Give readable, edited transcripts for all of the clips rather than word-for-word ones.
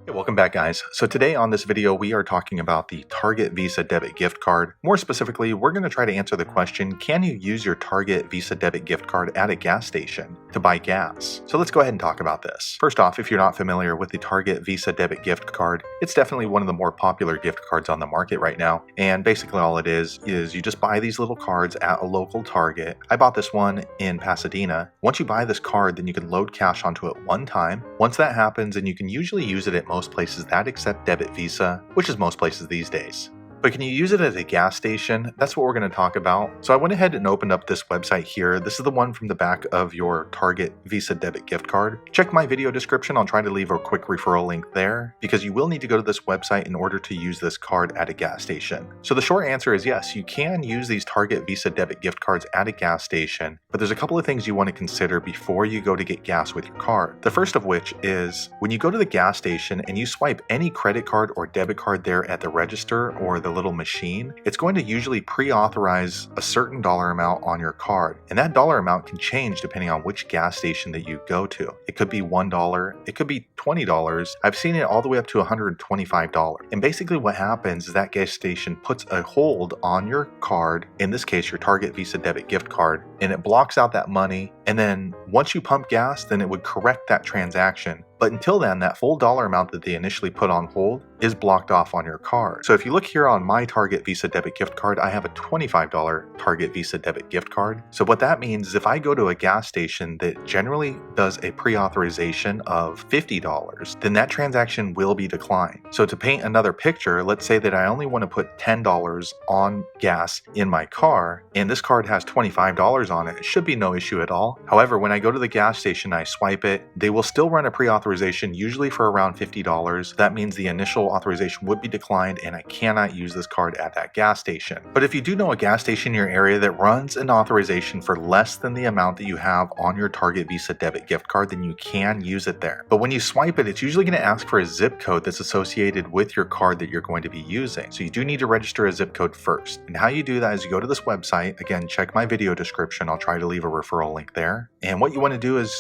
Hey, welcome back guys. So today on this video we are talking about the Target Visa Debit Gift Card. More specifically, we're going to try to answer the question, can you use your Target Visa Debit Gift Card at a gas station to buy gas? So let's go ahead and talk about this. First off, if you're not familiar with the Target Visa Debit Gift Card, it's definitely one of the more popular gift cards on the market right now. And basically all it is you just buy these little cards at a local Target. I bought this one in Pasadena. Once you buy this card, then you can load cash onto it one time. Once that happens, and you can usually use it at most places that accept debit Visa, which is most places these days. But can you use it at a gas station? That's what we're going to talk about. So I went ahead and opened up this website here. This is the one from the back of your Target Visa Debit Gift Card. Check my video description. I'll try to leave a quick referral link there because you will need to go to this website in order to use this card at a gas station. So the short answer is yes, you can use these Target Visa Debit Gift Cards at a gas station, but there's a couple of things you want to consider before you go to get gas with your card. The first of which is when you go to the gas station and you swipe any credit card or debit card there at the register or the little machine, it's going to usually pre-authorize a certain dollar amount on your card. And that dollar amount can change depending on which gas station that you go to. It could be $1, it could be $20. I've seen it all the way up to $125. And basically what happens is that gas station puts a hold on your card, in this case your Target Visa Debit Gift Card, and it blocks out that money. And then once you pump gas, then it would correct that transaction. But until then, that full dollar amount that they initially put on hold is blocked off on your card. So if you look here on my Target Visa Debit Gift Card, I have a $25 Target Visa Debit Gift Card. So what that means is if I go to a gas station that generally does a pre-authorization of $50, then that transaction will be declined. So to paint another picture, let's say that I only want to put $10 on gas in my car, and this card has $25 on it. It should be no issue at all. However, when I go to the gas station, I swipe it, they will still run a pre-authorization usually for around $50. That means the initial authorization would be declined and I cannot use this card at that gas station. But if you do know a gas station in your area that runs an authorization for less than the amount that you have on your Target Visa Debit Gift Card, then you can use it there. But when you swipe it, it's usually going to ask for a zip code that's associated with your card that you're going to be using. So you do need to register a zip code first. And how you do that is you go to this website. Again, check my video description. I'll try to leave a referral link there. And what you want to do is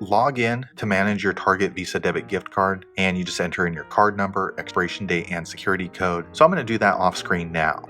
log in to manage your Target Visa Debit Gift Card, and you just enter in your card number, expiration date, and security code. So I'm going to do that off screen now.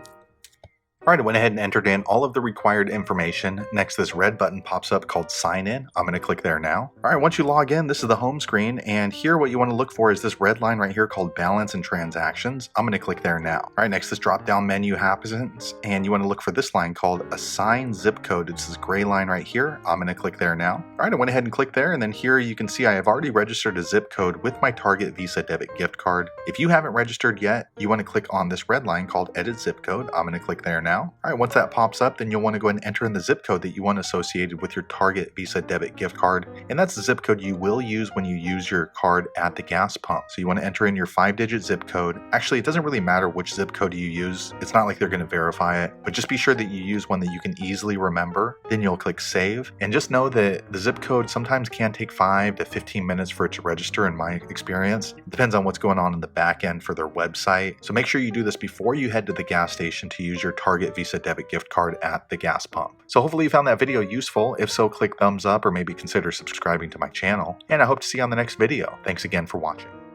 Alright, I went ahead and entered in all of the required information. Next, this red button pops up called Sign In. I'm going to click there now. Alright, once you log in, this is the home screen, and here what you want to look for is this red line right here called Balance and Transactions. I'm going to click there now. Alright, next this drop-down menu happens, and you want to look for this line called Assign Zip Code. It's this gray line right here. I'm going to click there now. Alright, I went ahead and clicked there, and then here you can see I have already registered a zip code with my Target Visa Debit Gift Card. If you haven't registered yet, you want to click on this red line called Edit Zip Code. I'm going to click there now. Alright, once that pops up, then you'll want to go ahead and enter in the zip code that you want associated with your Target Visa Debit Gift Card. And that's the zip code you will use when you use your card at the gas pump. So you want to enter in your 5-digit zip code. Actually, it doesn't really matter which zip code you use. It's not like they're going to verify it, but just be sure that you use one that you can easily remember. Then you'll click Save. And just know that the zip code sometimes can take 5 to 15 minutes for it to register in my experience. It depends on what's going on in the back end for their website. So make sure you do this before you head to the gas station to use your Target Visa Debit Gift Card at the gas pump. So hopefully you found that video useful. If so, click thumbs up or maybe consider subscribing to my channel. And I hope to see you on the next video. Thanks again for watching.